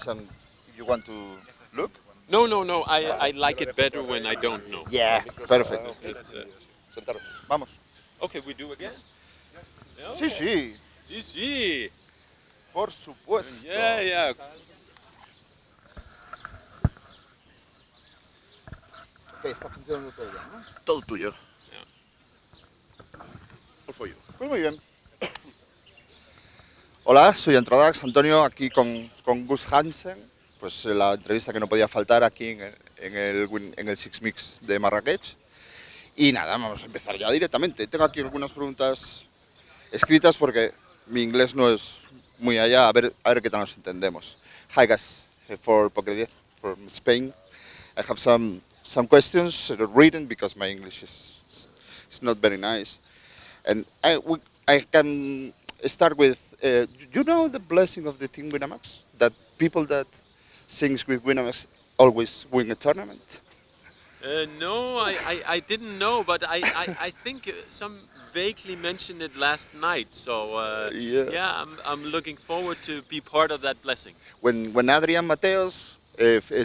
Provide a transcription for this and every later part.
notes and you want to look? No. I like it better when I don't know. Yeah, perfect. It's Vamos. okay. We do again. Sí, Okay. sí, Sí. por supuesto. Yeah. Ok, está funcionando todo ya, ¿no? Todo tuyo. Yeah. All for you. Pues muy bien. Hola, soy Antrodax, Antonio, aquí con Gus Hansen. Pues la entrevista que no podía faltar aquí en el Six Mix de Marrakech. Y nada, vamos a empezar ya directamente. Tengo aquí algunas preguntas escritas porque mi inglés no es muy allá, a ver qué tal nos entendemos. Hi guys, for Poker 10 from Spain. I have some questions written because my English is not very nice. And I can start with, you know the blessing of the team Winamax? That people that sings with Winamax always win a tournament? No, I didn't know, but I think some vaguely mentioned it last night. So Yeah. I'm looking forward to be part of that blessing. When Adrian Mateos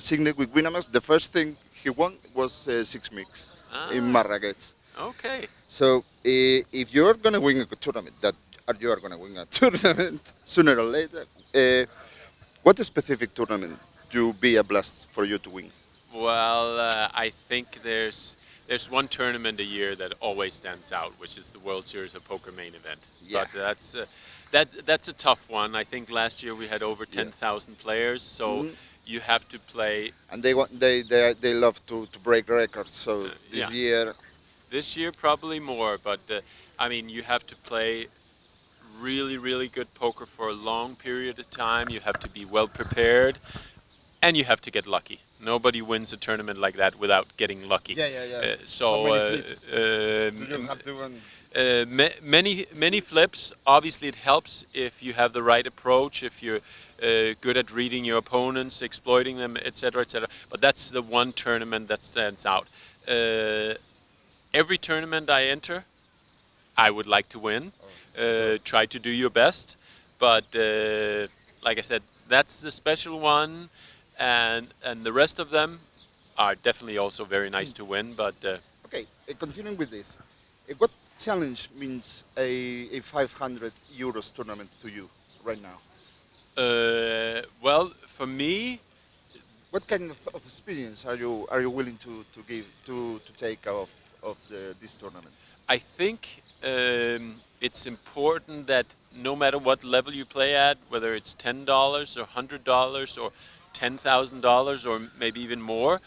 signed with Winamax, the first thing he won was Six Mix in Ah, Marrakech. okay. So if you're going to win a tournament, you are going to win a tournament sooner or later, what specific tournament do be a blast for you to win? Well, I think there's one tournament a year that always stands out, which is the World Series of Poker main event. Yeah. But that's a tough one. I think last year we had over 10,000 players, so you have to play. And they love to break records. So this Yeah. year, This year probably more, but I mean you have to play really good poker for a long period of time. You have to be well prepared, and you have to get lucky. Nobody wins a tournament like that without getting lucky. Yeah. So How many flips do you have to win? many flips. Obviously, it helps if you have the right approach, if you're good at reading your opponents, exploiting them, etc., etc. But that's the one tournament that stands out. Every tournament I enter, I would like to win. Try to do your best, but like I said, that's the special one, and the rest of them are definitely also very nice to win. But Okay, continuing with this, what challenge means a 500 euros tournament to you right now? well, for me, What kind of experience are you willing to give to take of this tournament? I think it's important that no matter what level you play at, whether it's $10 or $100 or $10,000 or maybe even more,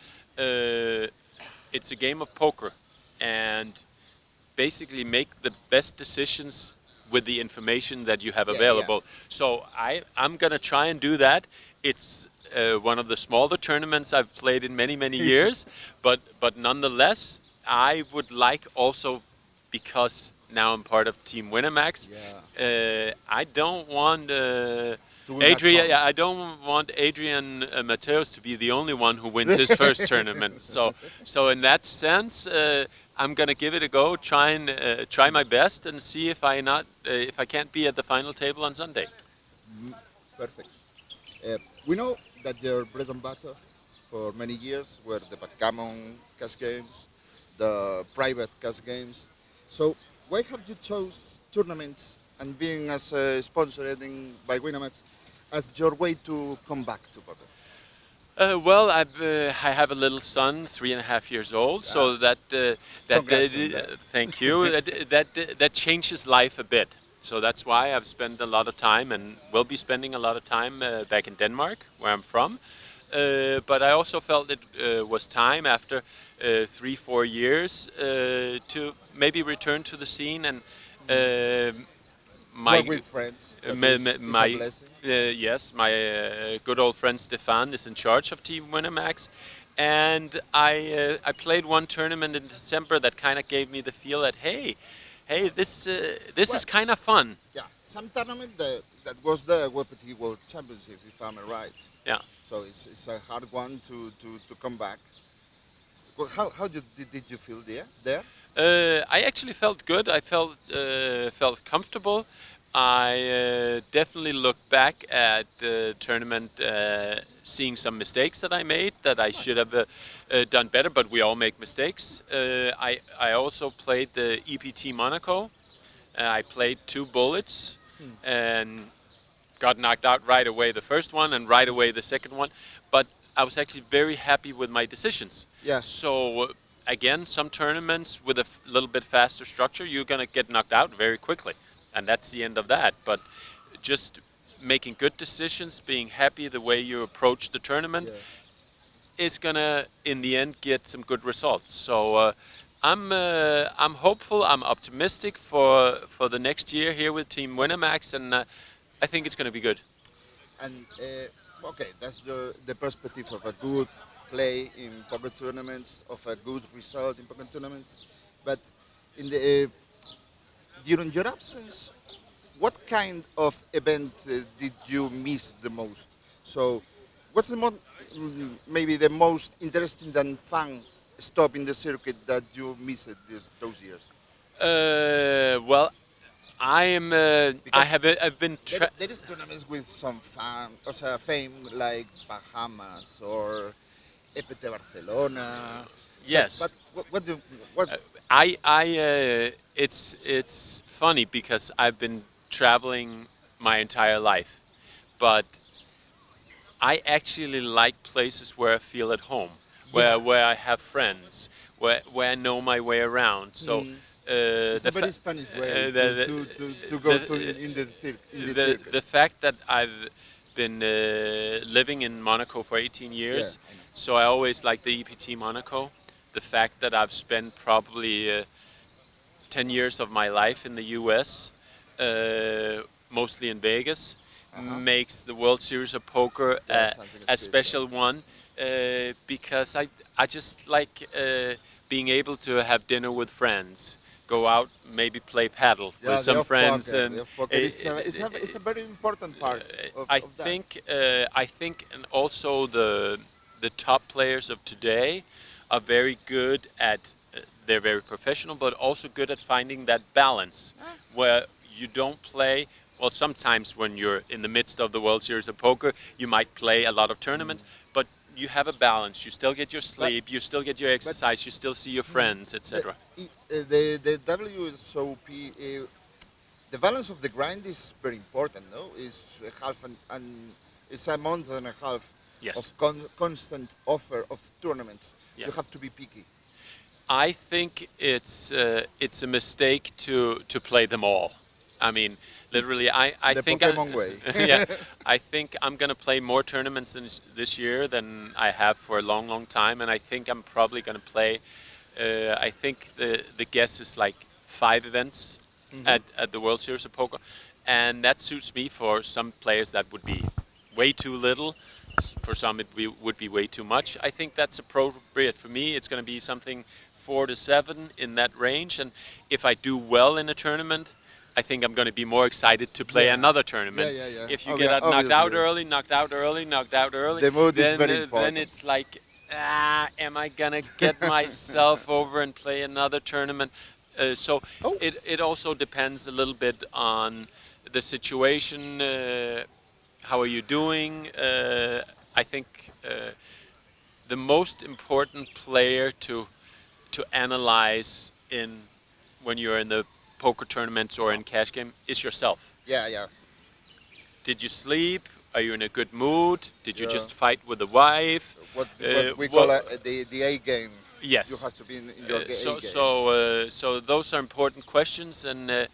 it's a game of poker, and basically make the best decisions with the information that you have available. So I'm gonna try and do that. It's one of the smaller tournaments I've played in many years, but nonetheless, I would like also, because now I'm part of Team Winamax. I don't want Adrian. Yeah, I don't want Adrian Mateos to be the only one who wins his first tournament. So in that sense, I'm gonna give it a go. Try my best and see if I can't be at the final table on Sunday. Perfect. We know that your bread and butter for many years were the backgammon cash games, the private cash games. So why have you chose tournaments and being as sponsored by Winamax as your way to come back to poker? Well, I have a little son, 3.5 years old, so Congrats on that. thank you. That changes life a bit. So that's why I've spent a lot of time and will be spending a lot of time back in Denmark, where I'm from. But I also felt it was time after 3-4 years to maybe return to the scene and my Work with friends. Is a blessing. yes, my good old friend Stefan is in charge of Team Winamax, and I played one tournament in December that kind of gave me the feel that hey, this is kind of fun. Yeah, some tournament that was the WPT World Championship, if I'm right. Yeah. So it's a hard one to come back. Well, how did you feel there? I actually felt good. I felt comfortable. I definitely look back at the tournament, seeing some mistakes that I made that I should have done better. But we all make mistakes. I also played the EPT Monaco. I played 2 bullets and got knocked out right away the first one and right away the second one. But I was actually very happy with my decisions. Yeah. So again, some tournaments with a little bit faster structure, you're gonna get knocked out very quickly, and that's the end of that. But just making good decisions, being happy the way you approach the tournament, is gonna in the end get some good results. So I'm hopeful, I'm optimistic for the next year here with Team Winamax, and I think it's gonna be good. And okay, that's the perspective of a good play in poker tournaments, of a good result in poker tournaments. But in the during your absence, what kind of event did you miss the most? So, what's maybe the most interesting and fun stop in the circuit that you missed those years? Well, I am. I Because have. I've been. there is tournaments with some fun, or sea, fame like Bahamas or EPT Barcelona. So, Yes. but what do what? It's funny because I've been traveling my entire life, but I actually like places where I feel at home, Yeah, where I have friends, where I know my way around. So it's a very Spanish way to go to in in the circuit. the fact that I've been living in Monaco for 18 Yeah, years, I know. so I always like the EPT Monaco. The fact that I've spent probably 10 years of my life in the US, mostly in Vegas, Uh-huh. makes the World Series of Poker Yeah, something a special. special one, because I just like being able to have dinner with friends, go out, maybe play paddle with Yeah, the some off friends, poker. and The off poker is it's a very important part of that. I think, and also the top players of today are very good at. They're very professional, but also good at finding that balance Ah, where you don't play. Well, sometimes when you're in the midst of the World Series of Poker, you might play a lot of tournaments, but you have a balance. You still get your but sleep, you still get your but exercise, you still see your friends, the etc. the WSOP the balance of the grind is very important. No, it's a half and it's a month and a half of Yes. constant offer of tournaments. You Yes. have to be picky. I think it's a mistake to play them all. I mean, literally, I The think Pokemon way. yeah, I think I'm gonna play more tournaments this year than I have for a long, long time, and I think I'm probably gonna play. I think the guess is like 5 events at the World Series of Poker, and that suits me. For some players, that would be way too little. For some, would be way too much. I think that's appropriate for me. It's going to be something 4 to 7 in that range, and if I do well in a tournament, I think I'm going to be more excited to play Yeah, another yeah, tournament. yeah, yeah. If you get knocked out early, knocked out early, knocked out early, The mood is very then important. it's like, am I gonna get myself over and play another tournament? So Oh, it also depends a little bit on the situation. How are you doing? I think the most important player to analyze in when you're in the poker tournaments or in cash game is yourself. yeah, yeah, Did you sleep? Are you in a good mood? Did you yeah. just fight with the wife? What we call Well, the A game. You yes. have to be in your A So game. so those are important questions, and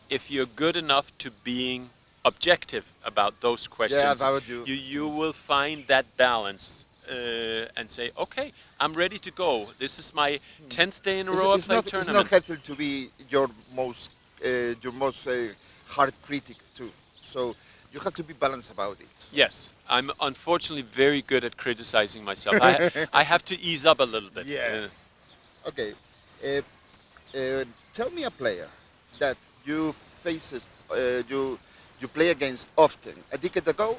if you're good enough to being objective about those Yeah, questions, that would do. you will find that balance and say, okay, I'm ready to go. This is my 10th day in a row I play It's not tournament. helpful to be your most hard critic too. So you have to be balanced about it. Yes, I'm unfortunately very good at criticizing myself. I have to ease up a little bit. Yes. Okay. Uh, Tell me a player that you play against often a decade ago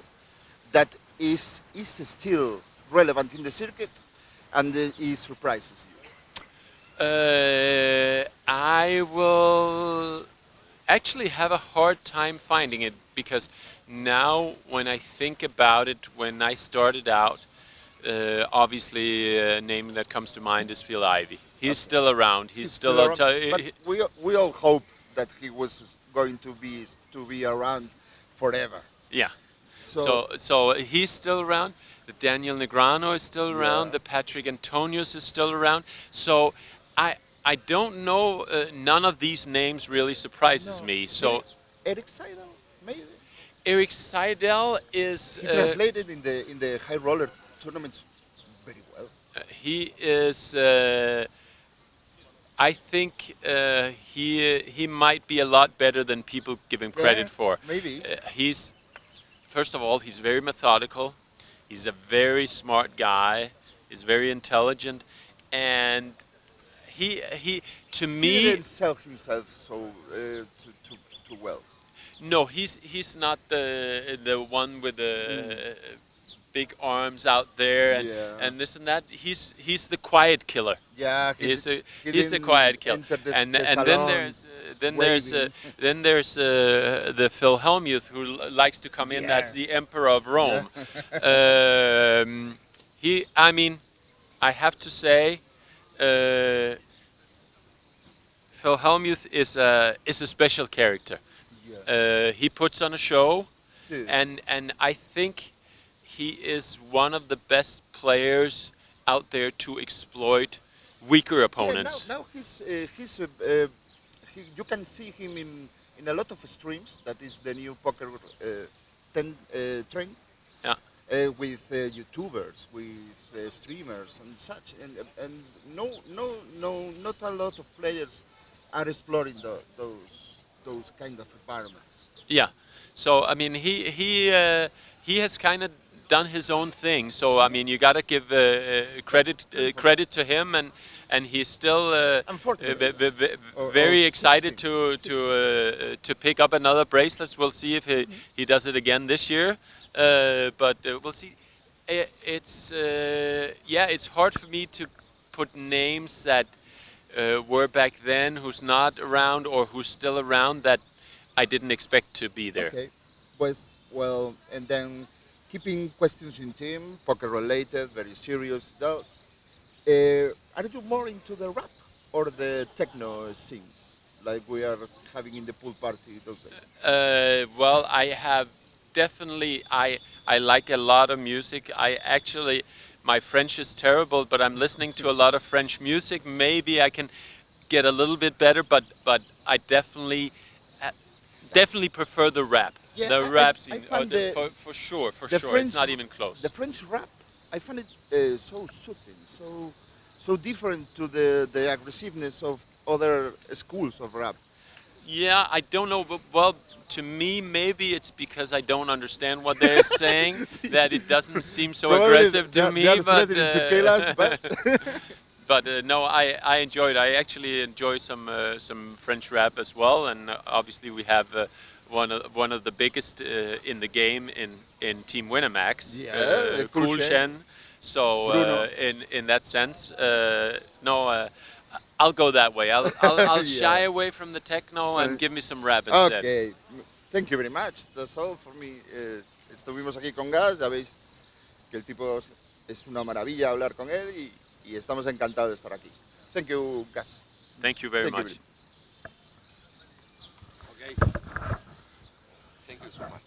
that is still relevant in the circuit and it surprises you. I will. actually have a hard time finding it because now when I think about it, when I started out, obviously a name that comes to mind is Phil Ivey. He's Okay. still around. He's He's still still a around, but we all hope that he was going to be around forever. yeah. So So he's still around. The Daniel Negreanu is still around. yeah, The Patrick Antonius is still around. So I I don't know. None of these names really surprises no, me. So Eric Seidel maybe Eric Seidel is he translated in the high roller tournaments very well. he is. I think he might be a lot better than people give him credit Yeah, for. maybe. He's first of all he's very methodical. He's a very smart guy. He's very intelligent, and he to He me didn't sell himself so too well. no he's not the one with Mm. the big arms out there Yeah. and this and that. He's the quiet killer. Yeah, he He's the didn't quiet killer, enter the and then salon there's waving. then there's the Phil Hellmuth who likes to come in as the Yes. emperor of Yeah. Rome. I mean, I have to say, uh, Phil Hellmuth is a special character. Yeah. He puts on a show, Sí. and I think he is one of the best players out there to exploit weaker Yeah, opponents. now you can see him in a lot of streams. That is the new poker trend Yeah. with YouTubers, with streamers and such, and not a lot of players are exploring those kind of environments. Yeah. So I mean, he has kind of done his own thing. So I mean, you got to give credit to him, and he's still Unfortunately, or very 16, excited to pick up another bracelet. We'll see if he does it again this year, but we'll see. It's yeah, it's hard for me to put names that were back then, who's not around or who's still around that I didn't expect to be there. Okay, pues well, and then keeping questions in team, poker related, very serious. Though, are you more into the rap or the techno scene, like we are having in the pool party those days? Well, I have definitely. I like a lot of music. I actually, my French is terrible, but I'm listening to a lot of French music. Maybe I can get a little bit better, but I uh, definitely prefer the rap. Yeah, The rap I scene, find for sure, for the sure. French, It's not even close. the French rap, I find it so soothing, so different to the aggressiveness of other schools of rap. Yeah, I don't know, but well, to me, maybe it's because I don't understand what they're saying that it doesn't seem so Probably aggressive to me. they are But threatening to kill us, but but no, I enjoy it. I actually enjoy some French rap as well, and obviously we have one of the biggest in the game in Team Winamax, yeah, cool Cool shit. Shen. So Bruno. in that sense, no. I'll go that way. I'll shy Yeah. away from the techno and give me some rap instead. Okay, thank you very much. That's all for me. Estuvimos aquí con Gus, ya veis que el tipo es una maravilla hablar con él y estamos encantados de estar aquí. Thank you, Gus. Thank you very Thank you much. very Okay. Thank you so much.